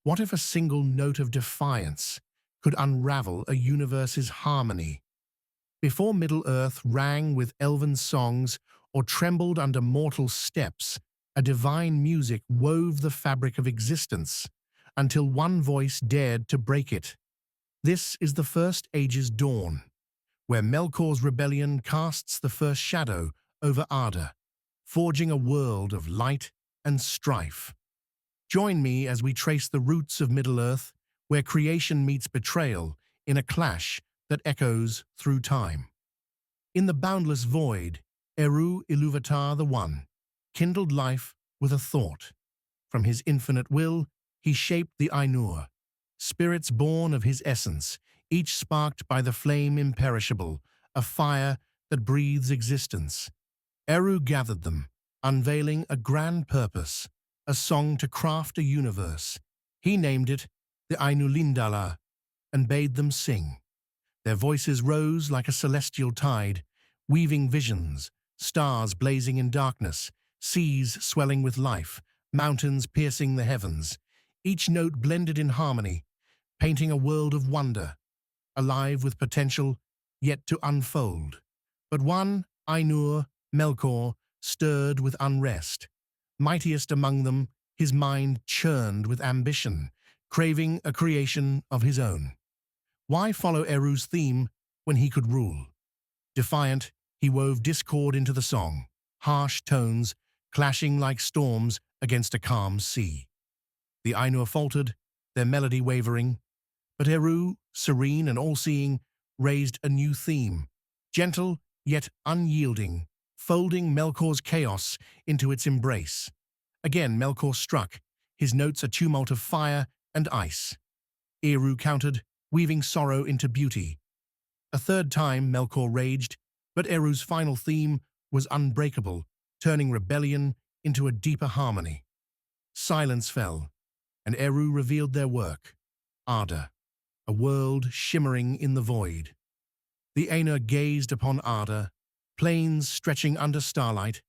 What if a single note of defiance could unravel a universe's harmony? Before Middle-earth rang with elven songs or trembled under mortal steps, a divine music wove the fabric of existence until one voice dared to break it. This is the First Age's dawn, where Melkor's rebellion casts the first shadow over Arda, forging a world of light and strife. Join me as we trace the roots of Middle-earth, where creation meets betrayal in a clash that echoes through time. In the boundless void, Eru Ilúvatar the One kindled life with a thought. From his infinite will, he shaped the Ainur, spirits born of his essence, each sparked by the flame imperishable, a fire that breathes existence. Eru gathered them, unveiling a grand purpose, a song to craft a universe. He named it the Ainulindalë and bade them sing. Their voices rose like a celestial tide, weaving visions, stars blazing in darkness, seas swelling with life, mountains piercing the heavens. Each note blended in harmony, painting a world of wonder, alive with potential yet to unfold. But one, Ainur, Melkor, stirred with unrest. Mightiest among them, his mind churned with ambition, craving a creation of his own. Why follow Eru's theme when he could rule? Defiant, he wove discord into the song, harsh tones clashing like storms against a calm sea. The Ainur faltered, their melody wavering, but Eru, serene and all-seeing, raised a new theme, gentle yet unyielding, folding Melkor's chaos into its embrace. Again Melkor struck, his notes a tumult of fire and ice. Eru countered, weaving sorrow into beauty. A third time Melkor raged, but Eru's final theme was unbreakable, turning rebellion into a deeper harmony. Silence fell, and Eru revealed their work, Arda, a world shimmering in the void. The Ainur gazed upon Arda, plains stretching under starlight,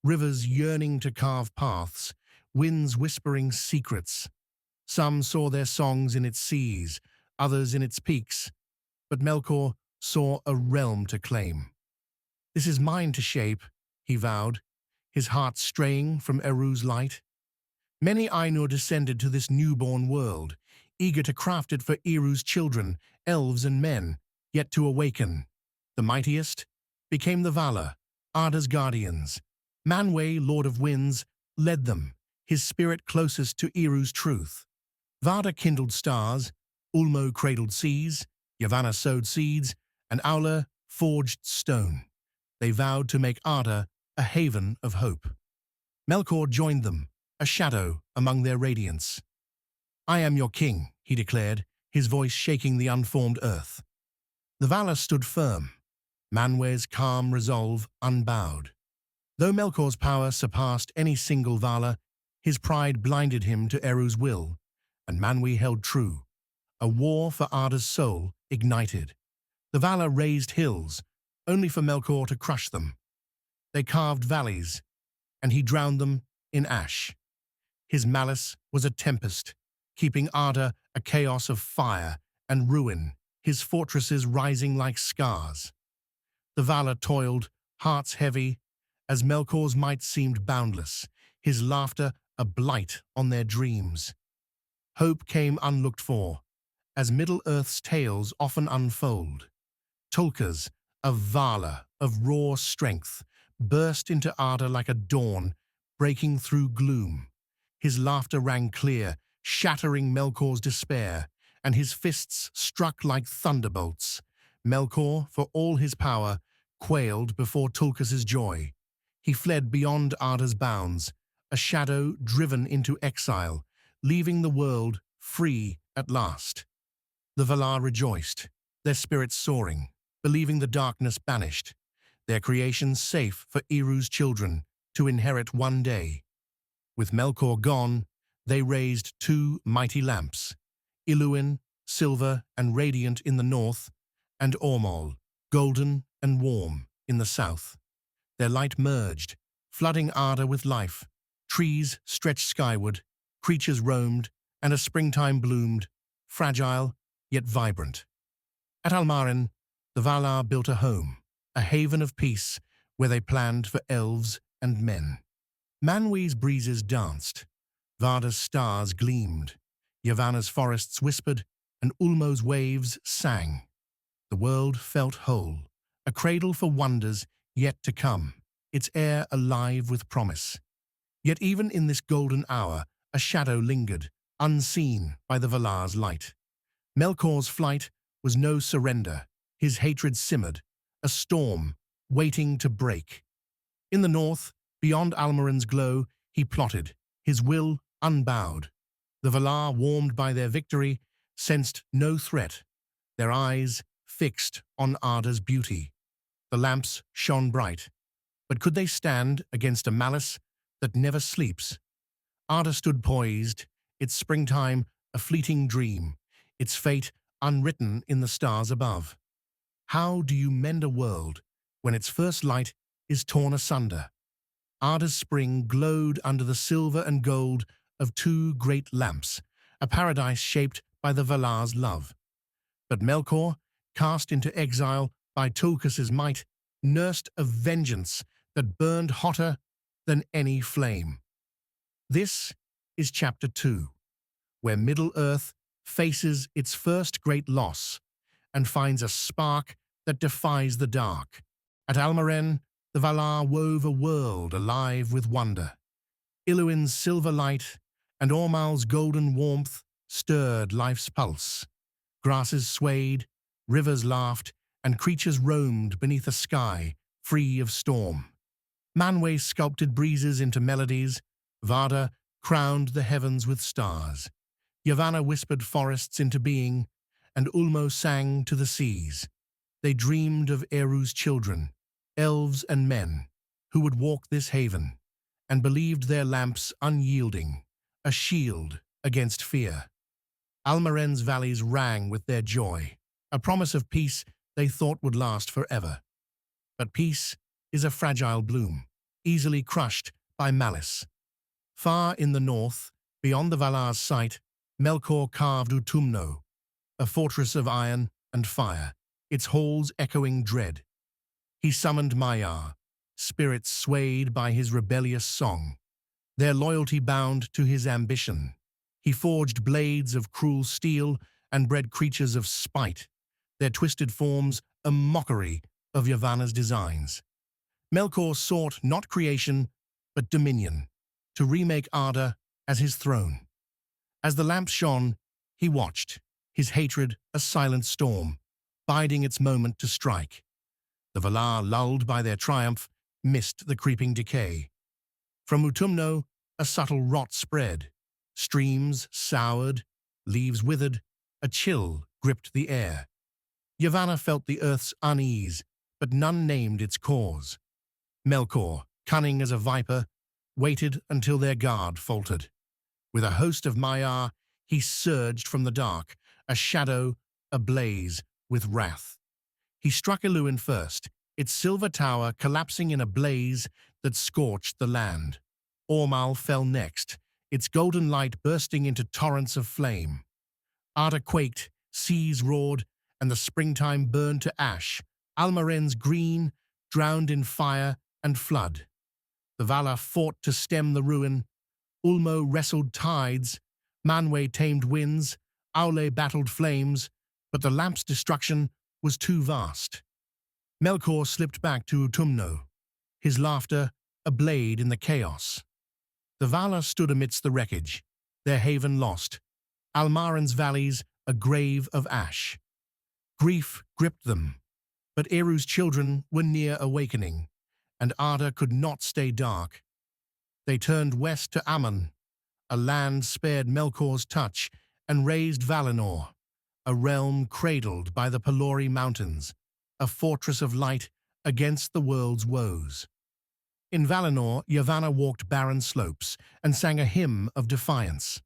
rivers yearning to carve paths, winds whispering secrets. Some saw their songs in its seas, others in its peaks, but Melkor saw a realm to claim. This is mine to shape, he vowed, his heart straying from Eru's light. Many Ainur descended to this newborn world, eager to craft it for Eru's children, elves and men, yet to awaken. The mightiest became the Valar, Arda's guardians. Manwë, Lord of Winds, led them, his spirit closest to Eru's truth. Vada kindled stars, Ulmo cradled seas, Yavanna sowed seeds, and Aula forged stone. They vowed to make Arda a haven of hope. Melkor joined them, a shadow among their radiance. "I am your king," he declared, his voice shaking the unformed earth. The Valar stood firm, Manwë's calm resolve unbowed. Though Melkor's power surpassed any single Valar, his pride blinded him to Eru's will, and Manwë held true. A war for Arda's soul ignited. The Valar raised hills, only for Melkor to crush them. They carved valleys, and he drowned them in ash. His malice was a tempest, keeping Arda a chaos of fire and ruin, his fortresses rising like scars. The Valar toiled, hearts heavy, as Melkor's might seemed boundless, his laughter a blight on their dreams. Hope came unlooked for, as Middle-earth's tales often unfold. Tulkas, a Valar of raw strength, burst into Arda like a dawn, breaking through gloom. His laughter rang clear, shattering Melkor's despair, and his fists struck like thunderbolts. Melkor, for all his power, quailed before Tulkas' joy. He fled beyond Arda's bounds, a shadow driven into exile, leaving the world free at last. The Valar rejoiced, their spirits soaring, believing the darkness banished, their creation safe for Eru's children to inherit one day. With Melkor gone, they raised two mighty lamps, Iluin, silver and radiant in the north, and Ormol, golden and warm, in the south. Their light merged, flooding Arda with life. Trees stretched skyward, creatures roamed, and a springtime bloomed, fragile yet vibrant. At Almarin, the Valar built a home, a haven of peace where they planned for elves and men. Manwë's breezes danced, Varda's stars gleamed, Yavanna's forests whispered, and Ulmo's waves sang. The world felt whole, a cradle for wonders yet to come, its air alive with promise. Yet even in this golden hour, a shadow lingered, unseen by the Valar's light. Melkor's flight was no surrender, his hatred simmered, a storm waiting to break. In the north, beyond Almarin's glow, he plotted, his will unbowed. The Valar, warmed by their victory, sensed no threat, their eyes fixed on Arda's beauty. The lamps shone bright, but could they stand against a malice that never sleeps? Arda stood poised, its springtime a fleeting dream, its fate unwritten in the stars above. How do you mend a world when its first light is torn asunder? Arda's spring glowed under the silver and gold of two great lamps, a paradise shaped by the Valar's love. But Melkor, cast into exile by Tulkas's might, nursed a vengeance that burned hotter than any flame. This is Chapter 2, where Middle-earth faces its first great loss and finds a spark that defies the dark. At Almaren, the Valar wove a world alive with wonder. Iluin's silver light and Ormal's golden warmth stirred life's pulse. Grasses swayed, rivers laughed, and creatures roamed beneath a sky free of storm. Manwë sculpted breezes into melodies, Varda crowned the heavens with stars. Yavanna whispered forests into being, and Ulmo sang to the seas. They dreamed of Eru's children, elves and men, who would walk this haven, and believed their lamps unyielding, a shield against fear. Almaren's valleys rang with their joy, a promise of peace they thought would last forever. But peace is a fragile bloom, easily crushed by malice. Far in the north, beyond the Valar's sight, Melkor carved Utumno, a fortress of iron and fire, its halls echoing dread. He summoned Maiar, spirits swayed by his rebellious song, their loyalty bound to his ambition. He forged blades of cruel steel and bred creatures of spite, their twisted forms a mockery of Yavanna's designs. Melkor sought not creation, but dominion, to remake Arda as his throne. As the lamps shone, he watched, his hatred a silent storm, biding its moment to strike. The Valar, lulled by their triumph, missed the creeping decay. From Utumno, a subtle rot spread. Streams soured, leaves withered, a chill gripped the air. Yavanna felt the earth's unease, but none named its cause. Melkor, cunning as a viper, waited until their guard faltered. With a host of Maiar, he surged from the dark, a shadow ablaze with wrath. He struck Iluin first, its silver tower collapsing in a blaze that scorched the land. Ormal fell next, its golden light bursting into torrents of flame. Arda quaked, seas roared, and the springtime burned to ash. Almaren's green drowned in fire and flood. The Valar fought to stem the ruin. Ulmo wrestled tides, Manwë tamed winds, Aule battled flames, but the lamp's destruction was too vast. Melkor slipped back to Utumno, his laughter a blade in the chaos. The Valar stood amidst the wreckage, their haven lost, Almaren's valleys a grave of ash. Grief gripped them, but Eru's children were near awakening, and Arda could not stay dark. They turned west to Aman, a land spared Melkor's touch, and raised Valinor, a realm cradled by the Pelori Mountains, a fortress of light against the world's woes. In Valinor, Yavanna walked barren slopes and sang a hymn of defiance.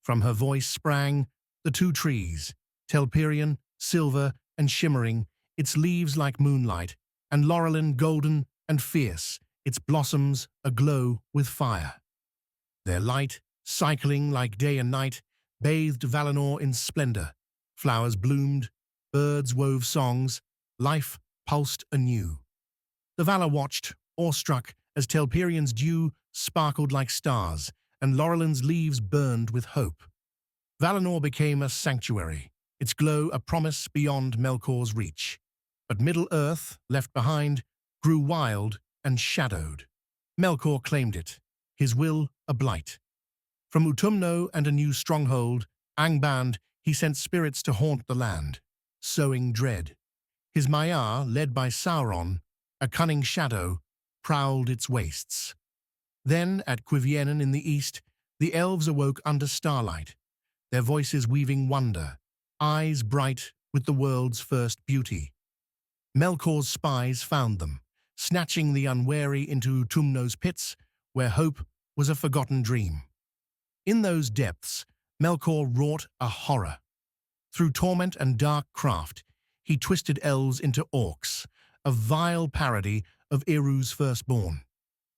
From her voice sprang the two trees, Telperion, silver and shimmering, its leaves like moonlight, and Laurelin golden and fierce, its blossoms aglow with fire. Their light, cycling like day and night, bathed Valinor in splendor. Flowers bloomed, birds wove songs, life pulsed anew. The Valar watched, awestruck, as Telperion's dew sparkled like stars, and Laurelin's leaves burned with hope. Valinor became a sanctuary, its glow a promise beyond Melkor's reach. But Middle-earth, left behind, grew wild and shadowed. Melkor claimed it, his will a blight. From Utumno and a new stronghold, Angband, he sent spirits to haunt the land, sowing dread. His Maiar, led by Sauron, a cunning shadow, prowled its wastes. Then, at Cuiviénen in the east, the elves awoke under starlight, their voices weaving wonder, eyes bright with the world's first beauty. Melkor's spies found them, snatching the unwary into Utumno's pits, where hope was a forgotten dream. In those depths, Melkor wrought a horror. Through torment and dark craft, he twisted elves into orcs, a vile parody of Eru's firstborn.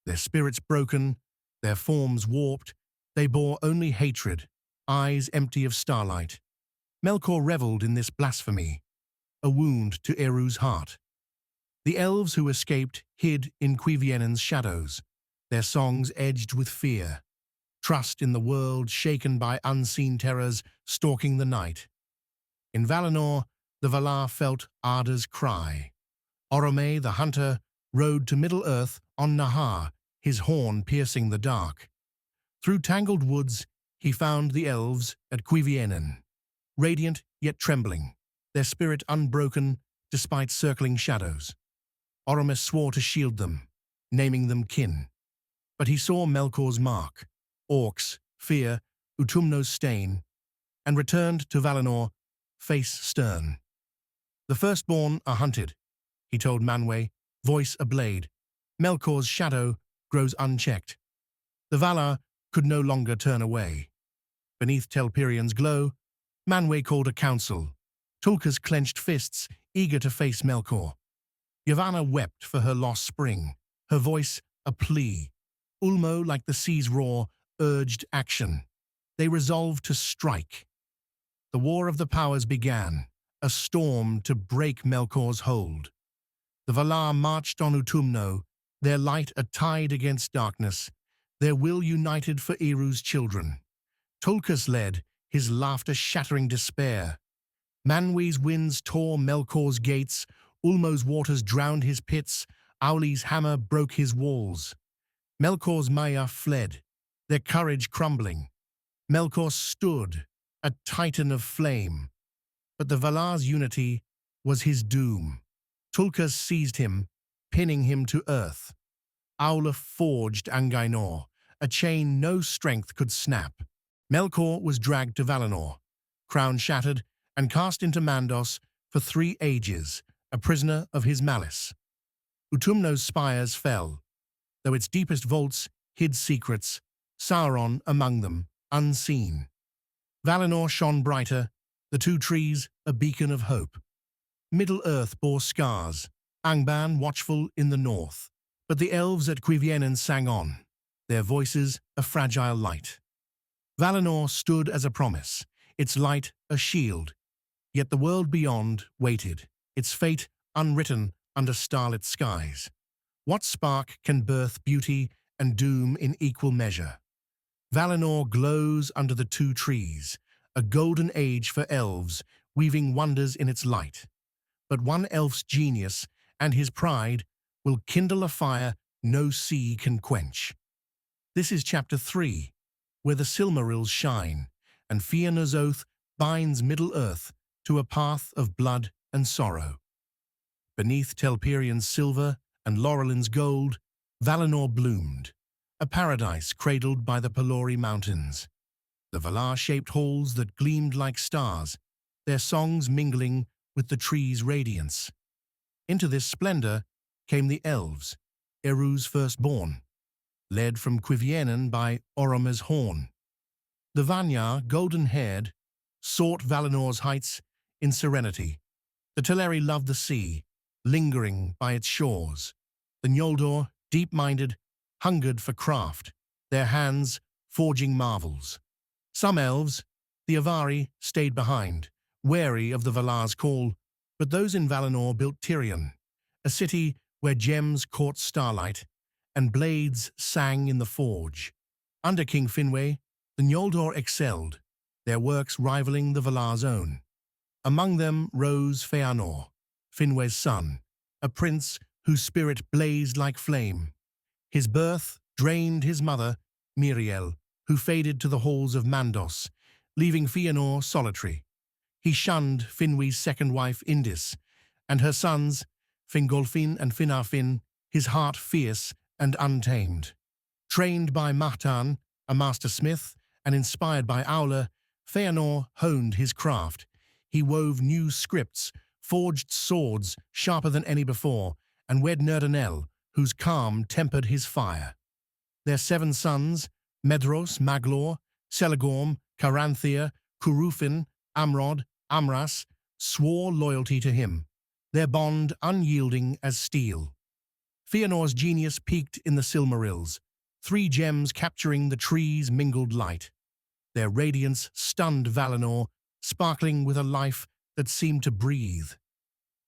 Their spirits broken, their forms warped, they bore only hatred, eyes empty of starlight. Melkor reveled in this blasphemy, a wound to Eru's heart. The elves who escaped hid in Cuiviénen's shadows, their songs edged with fear, trust in the world shaken by unseen terrors stalking the night. In Valinor, the Valar felt Arda's cry. Orome, the hunter, rode to Middle-earth on Nahar, his horn piercing the dark. Through tangled woods, he found the elves at Cuiviénen, radiant yet trembling, their spirit unbroken despite circling shadows. Orome swore to shield them, naming them kin. But he saw Melkor's mark, orcs, fear, Utumno's stain, and returned to Valinor, face stern. The firstborn are hunted, he told Manwë, voice a blade. Melkor's shadow grows unchecked. The Valar could no longer turn away. Beneath Telperion's glow, Manwë called a council, Tulka's clenched fists eager to face Melkor. Yavanna wept for her lost spring, her voice a plea. Ulmo, like the sea's roar, urged action. They resolved to strike. The War of the Powers began, a storm to break Melkor's hold. The Valar marched on Utumno, their light a tide against darkness, their will united for Eru's children. Tulkas led, his laughter shattering despair. Manwë's winds tore Melkor's gates, Ulmo's waters drowned his pits, Auli's hammer broke his walls. Melkor's Maiar fled, their courage crumbling. Melkor stood, a titan of flame. But the Valar's unity was his doom. Tulkas seized him, pinning him to earth. Aula forged Angainor, a chain no strength could snap. Melkor was dragged to Valinor, crown shattered, and cast into Mandos for 3 ages, a prisoner of his malice. Utumno's spires fell, though its deepest vaults hid secrets, Sauron among them, unseen. Valinor shone brighter, the 2 trees a beacon of hope. Middle-earth bore scars, Angband watchful in the north, but the elves at Cuiviénen sang on, their voices a fragile light. Valinor stood as a promise, its light a shield, yet the world beyond waited, its fate unwritten under starlit skies. What spark can birth beauty and doom in equal measure? Valinor glows under the 2 trees, a golden age for elves, weaving wonders in its light. But one elf's genius and his pride will kindle a fire no sea can quench. This is Chapter 3, where the Silmarils shine, and Fëanor's oath binds Middle-earth to a path of blood and sorrow. Beneath Telperion's silver and Laurelin's gold, Valinor bloomed, a paradise cradled by the Pelori Mountains. The Valar shaped halls that gleamed like stars, their songs mingling with the trees' radiance. Into this splendor came the Elves, Eru's firstborn, led from Cuiviénen by Orome's horn. The Vanyar, golden-haired, sought Valinor's heights in serenity. The Teleri loved the sea, lingering by its shores. The Noldor, deep-minded, hungered for craft, their hands forging marvels. Some elves, The Avari stayed behind, wary of the Valar's call, but those in Valinor built Tirion, a city where gems caught starlight and blades sang in the forge. Under King Finwë, the Noldor excelled, their works rivaling the Valar's own. Among them rose Fëanor, Finwë's son, a prince whose spirit blazed like flame. His birth drained his mother, Míriel, who faded to the halls of Mandos, leaving Fëanor solitary. He shunned Finwë's second wife, Indis, and her sons, Fingolfin and Finarfin, his heart fierce and untamed. Trained by Mahtan, a master smith, and inspired by Aula, Fëanor honed his craft. He wove new scripts, forged swords sharper than any before, and wed Nerdanel, whose calm tempered his fire. Their 7 sons, Maedhros, Maglor, Celegorm, Caranthea, Curufin, Amrod, Amras, swore loyalty to him, their bond unyielding as steel. Fëanor's genius peaked in the Silmarils, 3 gems capturing the trees' mingled light. Their radiance stunned Valinor, sparkling with a life that seemed to breathe.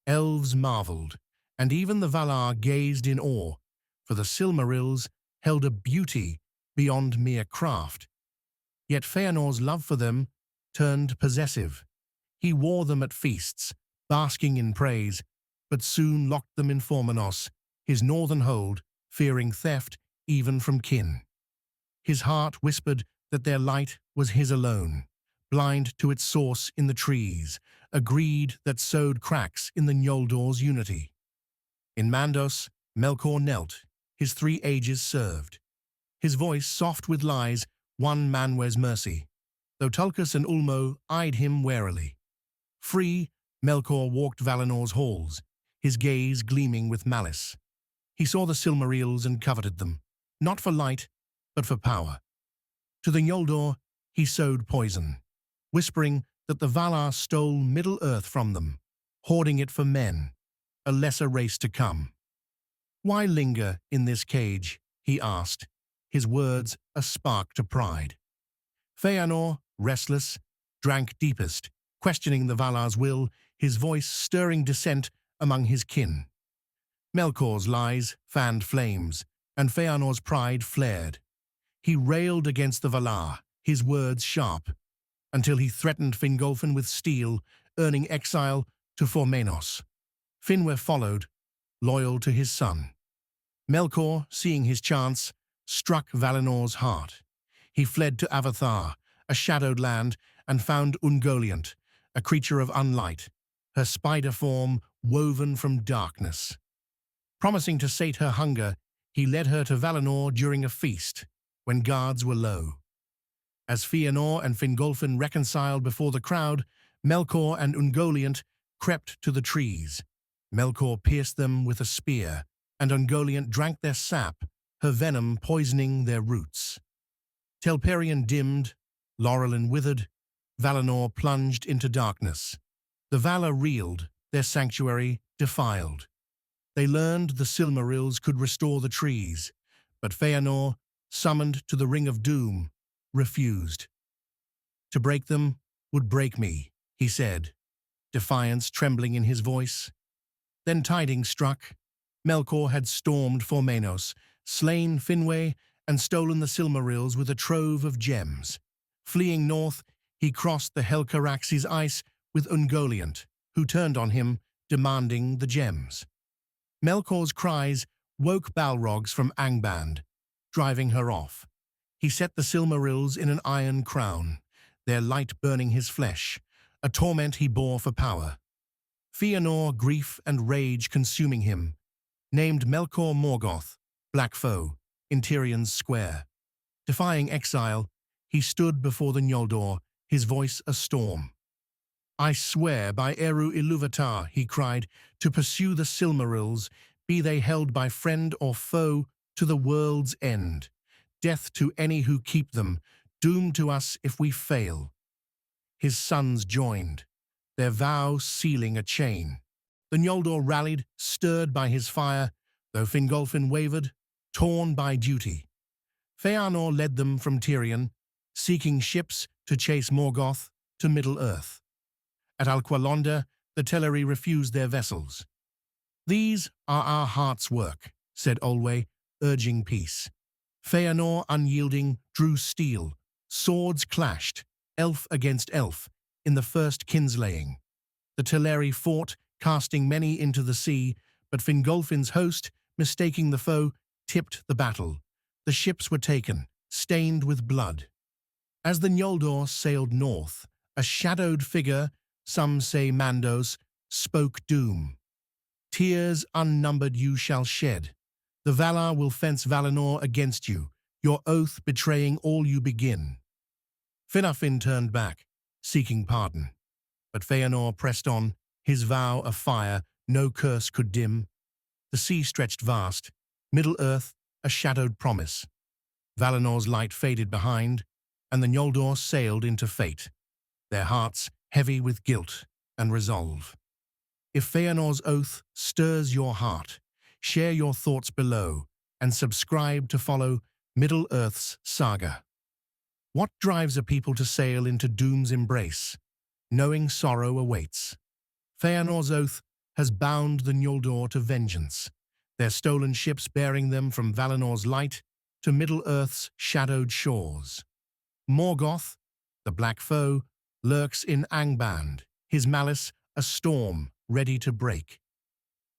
Elves marveled, and even the Valar gazed in awe, for the Silmarils held a beauty beyond mere craft. Yet Fëanor's love for them turned possessive. He wore them at feasts, basking in praise, but soon locked them in Formenos, his northern hold, fearing theft even from kin. His heart whispered that their light was his alone, blind to its source in the trees, a greed that sowed cracks in the Noldor's unity. In Mandos, Melkor knelt, his 3 ages served. His voice soft with lies won Manwë's mercy, though Tulkas and Ulmo eyed him warily. Free, Melkor walked Valinor's halls, his gaze gleaming with malice. He saw the Silmarils and coveted them, not for light, but for power. To the Noldor, he sowed poison, whispering that the Valar stole Middle-earth from them, hoarding it for men, a lesser race to come. "Why linger in this cage?" he asked, his words a spark to pride. Fëanor, restless, drank deepest, questioning the Valar's will, his voice stirring dissent among his kin. Melkor's lies fanned flames, and Fëanor's pride flared. He railed against the Valar, his words sharp, until he threatened Fingolfin with steel, earning exile to Formenos. Finwë followed, loyal to his son. Melkor, seeing his chance, struck Valinor's heart. He fled to Avathar, a shadowed land, and found Ungoliant, a creature of unlight, her spider form woven from darkness. Promising to sate her hunger, he led her to Valinor during a feast, when guards were low. As Fëanor and Fingolfin reconciled before the crowd, Melkor and Ungoliant crept to the trees. Melkor pierced them with a spear, and Ungoliant drank their sap, her venom poisoning their roots. Telperion dimmed, Laurelin withered, Valinor plunged into darkness. The Valar reeled, their sanctuary defiled. They learned the Silmarils could restore the trees, but Fëanor, summoned to the Ring of Doom, refused. "To break them would break me," he said, defiance trembling in his voice. Then tidings struck. Melkor had stormed Formenos, slain Finwë, and stolen the Silmarils with a trove of gems. Fleeing north, he crossed the Helcaraxes ice with Ungoliant, who turned on him, demanding the gems. Melkor's cries woke Balrogs from Angband, driving her off. He set the Silmarils in an iron crown, their light burning his flesh, a torment he bore for power. Fëanor, grief and rage consuming him, named Melkor Morgoth, Black Foe, in Tyrion's square. Defying exile, he stood before the Noldor, his voice a storm. "I swear by Eru Ilúvatar," he cried, "to pursue the Silmarils, be they held by friend or foe, to the world's end. Death to any who keep them, doom to us if we fail." His sons joined, their vow sealing a chain. The Noldor rallied, stirred by his fire, though Fingolfin wavered, torn by duty. Fëanor led them from Tirion, seeking ships to chase Morgoth to Middle-earth. At Alqualondë, the Teleri refused their vessels. "These are our heart's work," said Olwe, urging peace. Fëanor, unyielding, drew steel. Swords clashed, elf against elf, in the first kinslaying. The Teleri fought, casting many into the sea, but Fingolfin's host, mistaking the foe, tipped the battle. The ships were taken, stained with blood. As the Noldor sailed north, a shadowed figure, some say Mandos, spoke doom. "Tears unnumbered you shall shed. The Valar will fence Valinor against you, your oath betraying all you begin." Fingolfin turned back, seeking pardon. But Fëanor pressed on, his vow of fire no curse could dim. The sea stretched vast, Middle-earth a shadowed promise. Valinor's light faded behind, and the Noldor sailed into fate, their hearts heavy with guilt and resolve. If Fëanor's oath stirs your heart, share your thoughts below and subscribe to follow Middle-earth's saga. What drives a people to sail into doom's embrace, knowing sorrow awaits? Fëanor's oath has bound the Noldor to vengeance, their stolen ships bearing them from Valinor's light to Middle-earth's shadowed shores. Morgoth, the black foe, lurks in Angband, his malice a storm ready to break.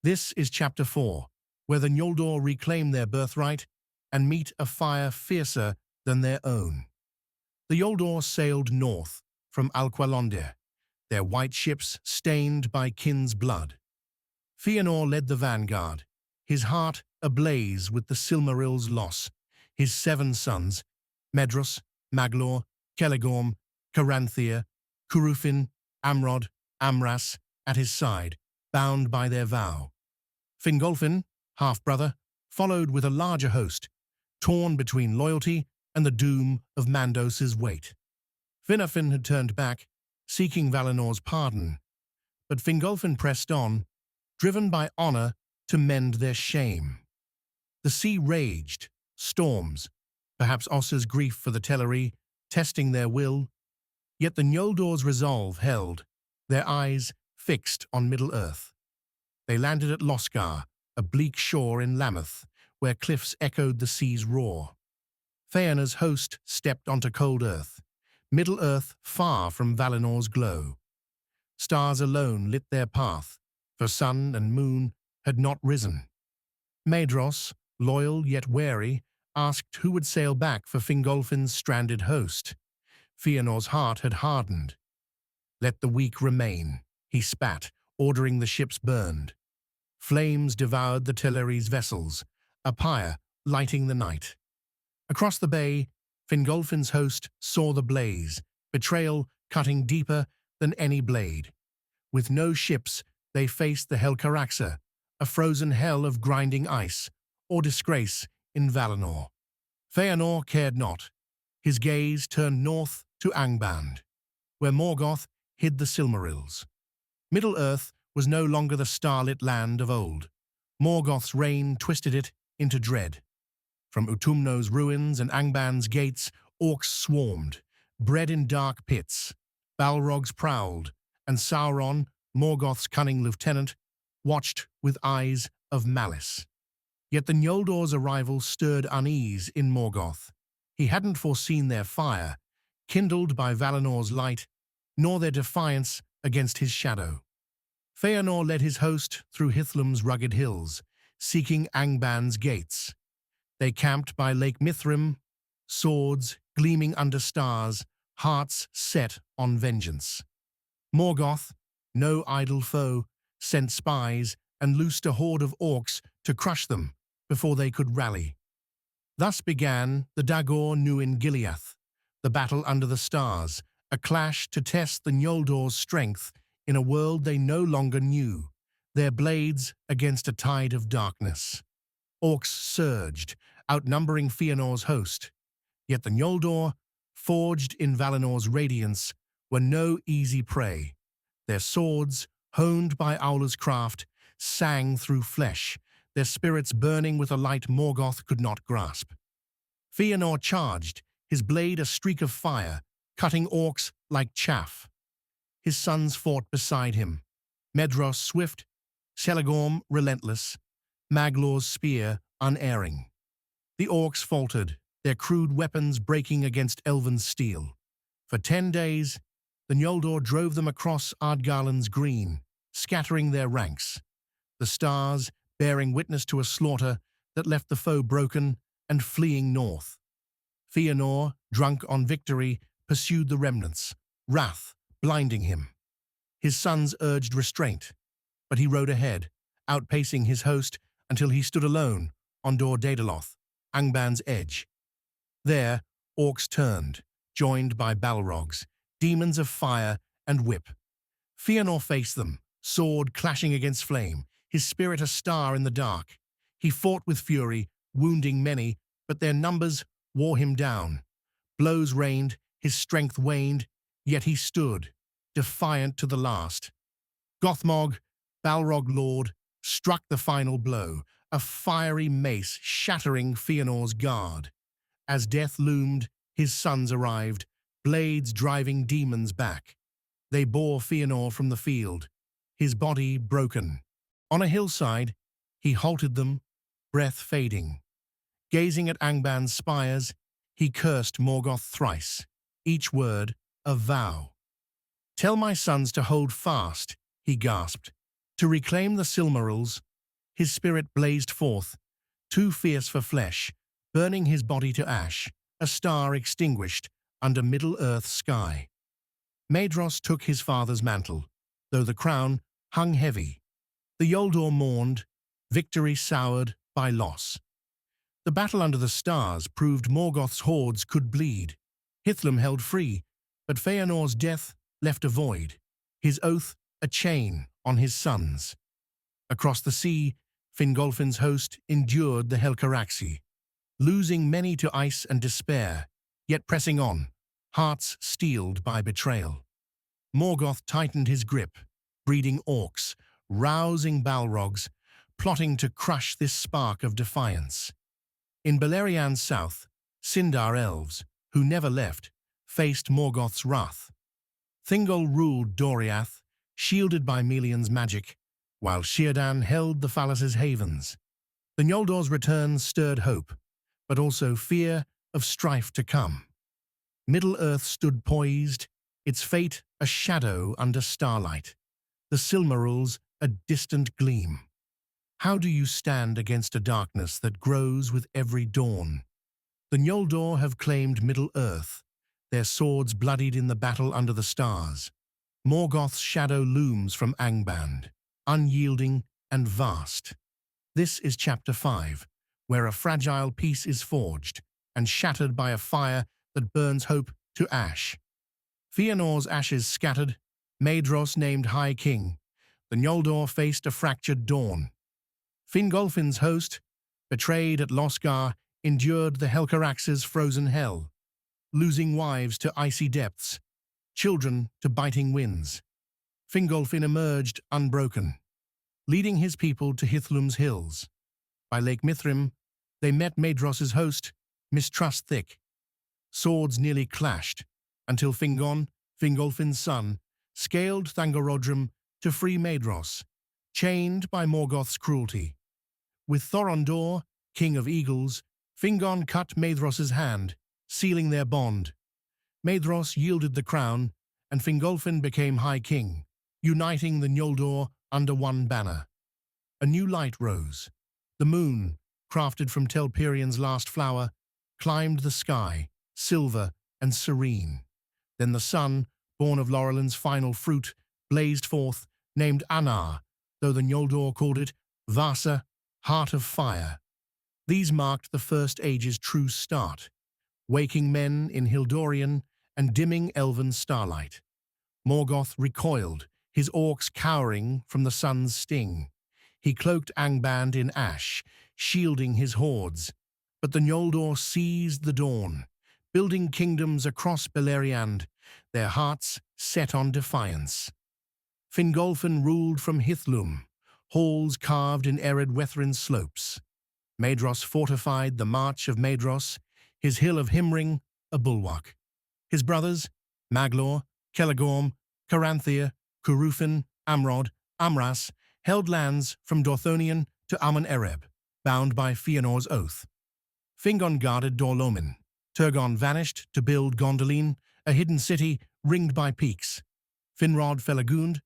This is Chapter 4, where the Noldor reclaim their birthright and meet a fire fiercer than their own. The Noldor sailed north from Alqualondë, their white ships stained by kin's blood. Fëanor led the vanguard, his heart ablaze with the Silmarils' loss, his 7 sons, Maedhros, Maglor, Celegorm, Caranthir, Curufin, Amrod, Amras, at his side, bound by their vow. Fingolfin, half-brother, followed with a larger host, torn between loyalty and the doom of Mandos's weight. Fingolfin had turned back, seeking Valinor's pardon, but Fingolfin pressed on, driven by honor to mend their shame. The sea raged, storms, perhaps Ossa's grief for the Teleri, testing their will, yet the Noldor's resolve held, their eyes fixed on Middle-earth. They landed at Losgar, a bleak shore in Lammoth, where cliffs echoed the sea's roar. Fëanor's host stepped onto cold earth, Middle-earth far from Valinor's glow. Stars alone lit their path, for sun and moon had not risen. Maedhros, loyal yet wary, asked who would sail back for Fingolfin's stranded host. Fëanor's heart had hardened. "Let the weak remain," he spat, ordering the ships burned. Flames devoured the Teleri's vessels, a pyre lighting the night. Across the bay, Fingolfin's host saw the blaze, betrayal cutting deeper than any blade. With no ships, they faced the Helcaraxa, a frozen hell of grinding ice, or disgrace in Valinor. Fëanor cared not. His gaze turned north to Angband, where Morgoth hid the Silmarils. Middle-earth was no longer the starlit land of old. Morgoth's reign twisted it into dread. From Utumno's ruins and Angband's gates, orcs swarmed, bred in dark pits. Balrogs prowled, and Sauron, Morgoth's cunning lieutenant, watched with eyes of malice. Yet the Noldor's arrival stirred unease in Morgoth. He hadn't foreseen their fire, kindled by Valinor's light, nor their defiance against his shadow. Fëanor led his host through Hithlum's rugged hills, seeking Angband's gates. They camped by Lake Mithrim, swords gleaming under stars, hearts set on vengeance. Morgoth, no idle foe, sent spies and loosed a horde of orcs to crush them before they could rally. Thus began the Dagor Nuin-Gileath, the battle under the stars, a clash to test the Noldor's strength in a world they no longer knew, their blades against a tide of darkness. Orcs surged, outnumbering Fëanor's host, yet the Noldor, forged in Valinor's radiance, were no easy prey. Their swords, honed by Aula's craft, sang through flesh, their spirits burning with a light Morgoth could not grasp. Fëanor charged, his blade a streak of fire, cutting orcs like chaff. His sons fought beside him, Maedhros swift, Celegorm relentless, Maglor's spear unerring. The orcs faltered, their crude weapons breaking against elven steel. For 10 days, the Noldor drove them across Ardgalen's green, scattering their ranks, the stars bearing witness to a slaughter that left the foe broken and fleeing north. Fëanor, drunk on victory, pursued the remnants, wrath blinding him. His sons urged restraint, but he rode ahead, outpacing his host until he stood alone on Dor Daedaloth, Angband's edge. There, orcs turned, joined by Balrogs, demons of fire and whip. Fëanor faced them, sword clashing against flame, his spirit a star in the dark. He fought with fury, wounding many, but their numbers wore him down. Blows rained, his strength waned, yet he stood, defiant to the last. Gothmog, Balrog Lord, struck the final blow, a fiery mace shattering Fëanor's guard. As death loomed, his sons arrived, blades driving demons back. They bore Fëanor from the field, his body broken. On a hillside, he halted them, breath fading. Gazing at Angband's spires, he cursed Morgoth thrice, each word a vow. "Tell my sons to hold fast," he gasped. To reclaim the Silmarils, his spirit blazed forth, too fierce for flesh, burning his body to ash, a star extinguished under Middle-earth's sky. Maedhros took his father's mantle, though the crown hung heavy. The Noldor mourned, victory soured by loss. The battle under the stars proved Morgoth's hordes could bleed. Hithlum held free, but Fëanor's death left a void, his oath a chain on his sons. Across the sea, Fingolfin's host endured the Helcaraxi, losing many to ice and despair, yet pressing on, hearts steeled by betrayal. Morgoth tightened his grip, breeding orcs, rousing Balrogs, plotting to crush this spark of defiance. In Beleriand's south, Sindar Elves, who never left, faced Morgoth's wrath. Thingol ruled Doriath, shielded by Melion's magic, while Círdan held the Falas' havens. The Noldor's return stirred hope, but also fear of strife to come. Middle-earth stood poised, its fate a shadow under starlight, the Silmarils a distant gleam. How do you stand against a darkness that grows with every dawn? The Noldor have claimed Middle-earth, their swords bloodied in the battle under the stars. Morgoth's shadow looms from Angband, unyielding and vast. This is Chapter 5, where a fragile peace is forged and shattered by a fire that burns hope to ash. Fëanor's ashes scattered, Maedhros named High King. The Noldor faced a fractured dawn. Fingolfin's host, betrayed at Losgar, endured the Helcarax's frozen hell, losing wives to icy depths, children to biting winds. Fingolfin emerged unbroken, leading his people to Hithlum's hills. By Lake Mithrim, they met Maedhros's host, mistrust thick. Swords nearly clashed, until Fingon, Fingolfin's son, scaled Thangorodrim to free Maedhros, chained by Morgoth's cruelty. With Thorondor, king of eagles, Fingon cut Maedhros's hand, sealing their bond. Maedhros yielded the crown, and Fingolfin became High King, uniting the Noldor under one banner. A new light rose. The moon, crafted from Telperion's last flower, climbed the sky, silver and serene. Then the sun, born of Laurelin's final fruit, blazed forth, named Anar, though the Noldor called it Vasa, Heart of Fire. These marked the First Age's true start, waking men in Hildorian and dimming elven starlight. Morgoth recoiled, his orcs cowering from the sun's sting. He cloaked Angband in ash, shielding his hordes. But the Noldor seized the dawn, building kingdoms across Beleriand, their hearts set on defiance. Fingolfin ruled from Hithlum, halls carved in arid Wethrin slopes. Maedhros fortified the March of Maedhros, his hill of Himring a bulwark. His brothers, Maglor, Celegorm, Caranthir, Curufin, Amrod, Amras, held lands from Dorthonion to Amon-Ereb, bound by Fëanor's oath. Fingon guarded Dor-Lomin. Turgon vanished to build Gondolin, a hidden city ringed by peaks. Finrod Felagund,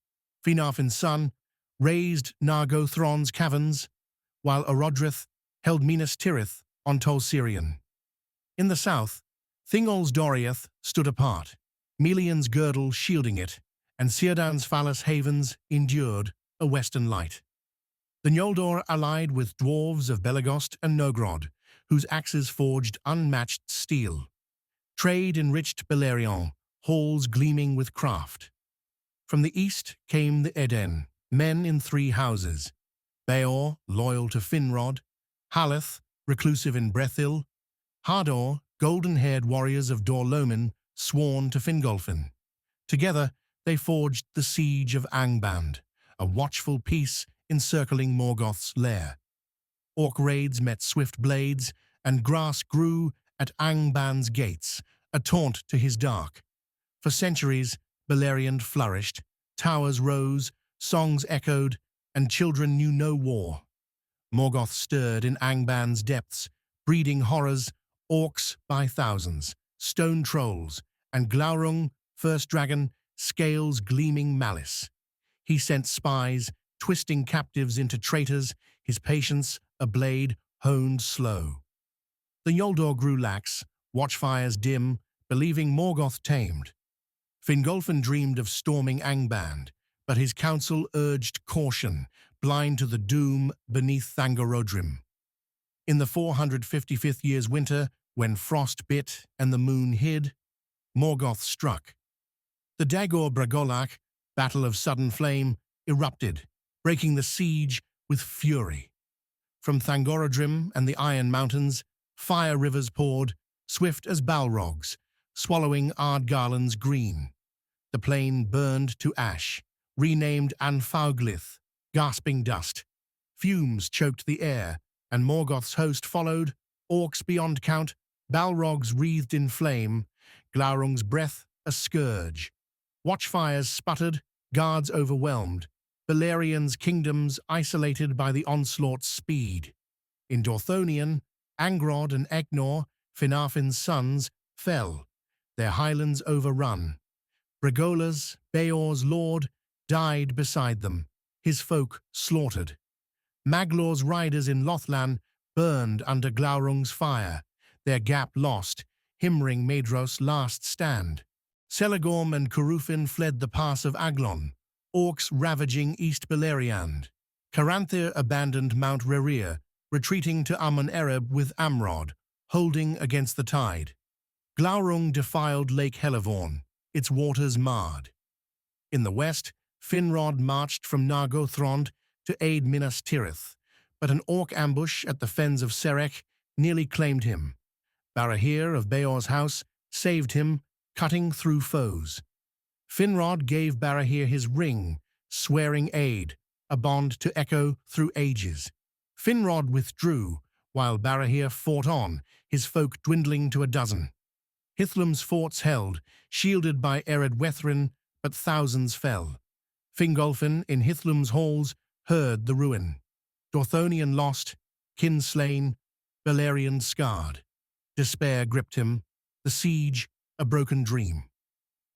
Finarfin's son, raised Nargothron's caverns, while Orodrith held Minas Tirith on Tol Sirion. In the south, Thingol's Doriath stood apart, Melion's girdle shielding it, and Círdan's Phallus havens endured a western light. The Noldor allied with dwarves of Belegost and Nogrod, whose axes forged unmatched steel. Trade enriched Beleriand, halls gleaming with craft. From the east came the Eden, men in 3 houses: Beor, loyal to Finrod; Haleth, reclusive in Brethil; Hador, golden-haired warriors of Dor-Lomin, sworn to Fingolfin. Together, they forged the Siege of Angband, a watchful peace encircling Morgoth's lair. Orc raids met swift blades, and grass grew at Angband's gates, a taunt to his dark. For centuries, Beleriand flourished, towers rose, songs echoed, and children knew no war. Morgoth stirred in Angband's depths, breeding horrors, orcs by thousands, stone trolls, and Glaurung, first dragon, scales gleaming malice. He sent spies, twisting captives into traitors, his patience a blade honed slow. The Noldor grew lax, watchfires dim, believing Morgoth tamed. Fingolfin dreamed of storming Angband, but his council urged caution, blind to the doom beneath Thangorodrim. In the 455th year's winter, when frost bit and the moon hid, Morgoth struck. The Dagor Bragollach, battle of sudden flame, erupted, breaking the siege with fury. From Thangorodrim and the Iron Mountains, fire rivers poured, swift as balrogs, swallowing Ardgarland's green. The plain burned to ash, renamed Anfauglith, gasping dust. Fumes choked the air, and Morgoth's host followed, orcs beyond count, balrogs wreathed in flame, Glaurung's breath a scourge. Watchfires sputtered, guards overwhelmed, Beleriand's kingdoms isolated by the onslaught's speed. In Dorthonion, Angrod and Egnor, Finarfin's sons, fell, their highlands overrun. Bragollach's, Beor's lord, died beside them, his folk slaughtered. Maglor's riders in Lothlan burned under Glaurung's fire, their gap lost, Himring Maedhros' last stand. Celegorm and Curufin fled the pass of Aglon, orcs ravaging East Beleriand. Caranthir abandoned Mount Rerir, retreating to Amon-Ereb with Amrod, holding against the tide. Glaurung defiled Lake Helivorn, its waters marred. In the west, Finrod marched from Nargothrond to aid Minas Tirith, but an orc ambush at the fens of Serech nearly claimed him. Barahir of Beor's house saved him, cutting through foes. Finrod gave Barahir his ring, swearing aid, a bond to echo through ages. Finrod withdrew, while Barahir fought on, his folk dwindling to a dozen. Hithlum's forts held, shielded by Ered-Wethrin, but thousands fell. Fingolfin, in Hithlum's halls, heard the ruin. Dorthonion lost, kin slain, Beleriand scarred. Despair gripped him, the siege a broken dream.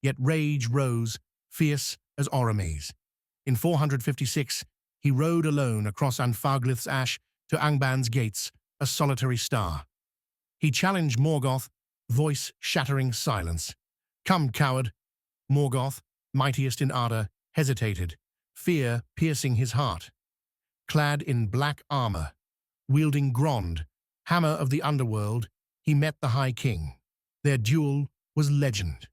Yet rage rose, fierce as Oromes. In 456, he rode alone across Anfauglith's ash to Angband's gates, a solitary star. He challenged Morgoth, voice shattering silence. "Come, coward!" Morgoth, mightiest in Arda, hesitated, fear piercing his heart. Clad in black armor, wielding Grond, hammer of the underworld, he met the High King. Their duel was legend.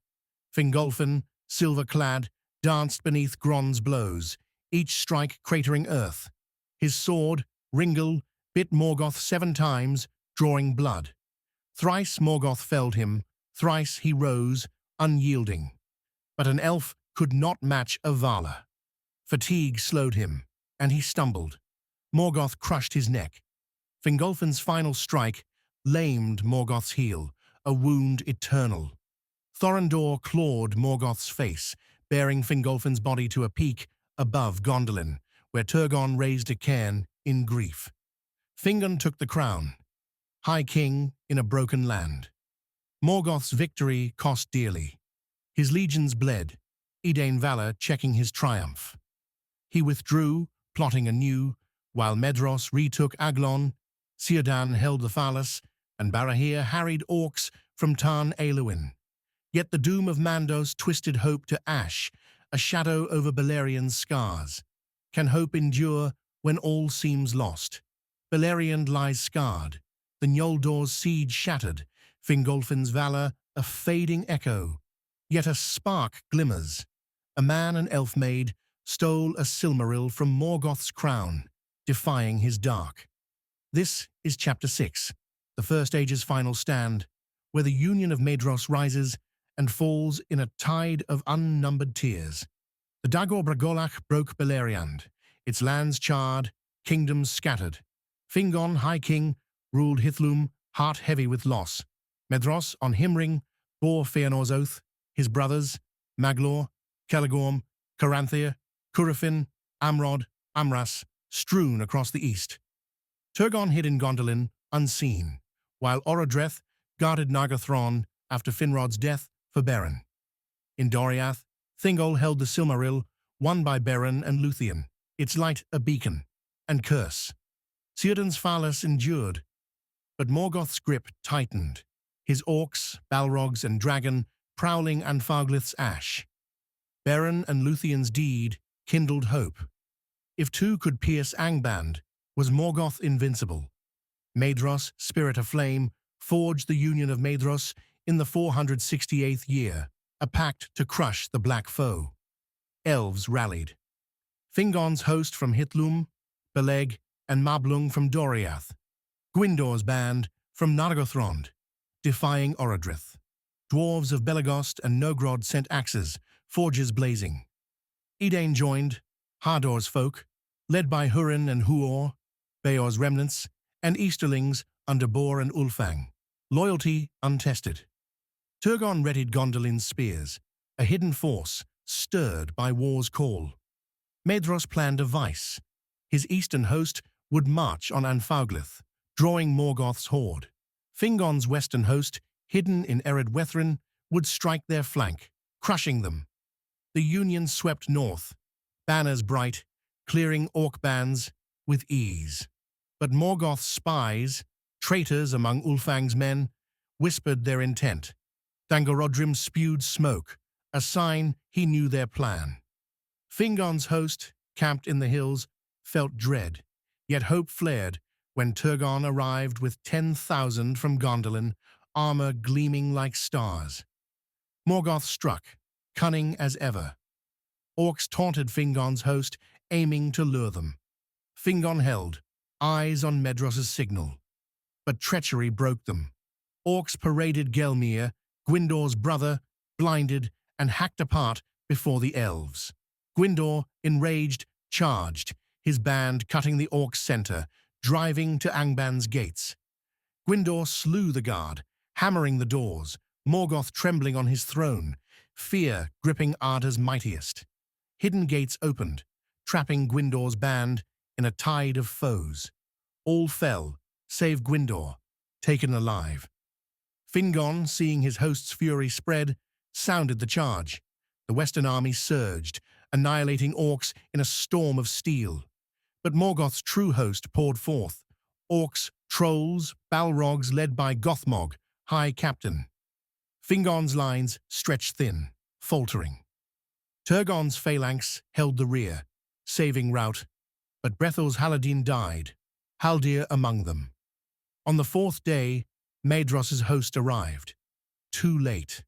Fingolfin, silver-clad, danced beneath Grond's blows, each strike cratering earth. His sword, Ringel, bit Morgoth 7 times, drawing blood. Thrice Morgoth felled him, thrice he rose, unyielding. But an elf could not match a Vala. Fatigue slowed him, and he stumbled. Morgoth crushed his neck. Fingolfin's final strike lamed Morgoth's heel, a wound eternal. Thorondor clawed Morgoth's face, bearing Fingolfin's body to a peak above Gondolin, where Turgon raised a cairn in grief. Fingon took the crown, High King in a broken land. Morgoth's victory cost dearly. His legions bled, Edain Valor checking his triumph. He withdrew, plotting anew, while Maedhros retook Aglon, Círdan held the Thalas, and Barahir harried orcs from Tarn Eluin. Yet the doom of Mandos twisted hope to ash, a shadow over Balerion's scars. Can hope endure when all seems lost? Balerion lies scarred, the Noldor's siege shattered, Fingolfin's valor a fading echo. Yet a spark glimmers. A man and elf maid stole a Silmaril from Morgoth's crown, defying his dark. This is Chapter 6, the First Age's final stand, where the union of Maedhros rises and falls in a tide of unnumbered tears. The Dagor Bragollach broke Beleriand, its lands charred, kingdoms scattered. Fingon, High King, ruled Hithlum, heart heavy with loss. Maedhros, on Himring, bore Fëanor's oath, his brothers, Maglor, Celegorm, Caranthir, Curufin, Amrod, Amras, strewn across the east. Turgon hid in Gondolin, unseen, while Orodreth guarded Nargothrond after Finrod's death for Beren. In Doriath, Thingol held the Silmaril, won by Beren and Luthien, its light a beacon, and curse. Círdan's Thalas endured, but Morgoth's grip tightened, his orcs, Balrogs, and dragon prowling Anfaglith's ash. Beren and Luthien's deed kindled hope. If two could pierce Angband, was Morgoth invincible? Maedhros, spirit aflame, forged the union of Maedhros in the 468th year, a pact to crush the black foe. Elves rallied. Fingon's host from Hithlum, Beleg, and Mablung from Doriath. Gwyndor's band from Nargothrond, defying Orodreth. Dwarves of Belegost and Nogrod sent axes, forges blazing. Edain joined, Hador's folk, led by Húrin and Huor, Beor's remnants, and Easterlings under Bor and Ulfang. Loyalty untested. Turgon readied Gondolin's spears, a hidden force stirred by war's call. Maedhros planned a vice. His eastern host would march on Anfaglith, drawing Morgoth's horde. Fingon's western host, hidden in Ered Wethrin, would strike their flank, crushing them. The Union swept north, banners bright, clearing orc bands with ease. But Morgoth's spies, traitors among Ulfang's men, whispered their intent. Thangorodrim spewed smoke, a sign he knew their plan. Fingon's host, camped in the hills, felt dread, yet hope flared when Turgon arrived with 10,000 from Gondolin, armor gleaming like stars. Morgoth struck, cunning as ever. Orcs taunted Fingon's host, aiming to lure them. Fingon held, eyes on Maedhros' signal. But treachery broke them. Orcs paraded Gelmir, Gwyndor's brother, blinded and hacked apart before the elves. Gwyndor, enraged, charged, his band cutting the orcs' center, driving to Angband's gates. Gwyndor slew the guard, hammering the doors, Morgoth trembling on his throne, fear gripping Arda's mightiest. Hidden gates opened, trapping Gwyndor's band in a tide of foes. All fell, save Gwyndor, taken alive. Fingon, seeing his host's fury spread, sounded the charge. The western army surged, annihilating orcs in a storm of steel. But Morgoth's true host poured forth. Orcs, trolls, Balrogs led by Gothmog, High Captain. Fingon's lines stretched thin, faltering. Turgon's phalanx held the rear, saving rout, but Brethal's Haladin died, Haldir among them. On the fourth day, Maedhros' host arrived. Too late.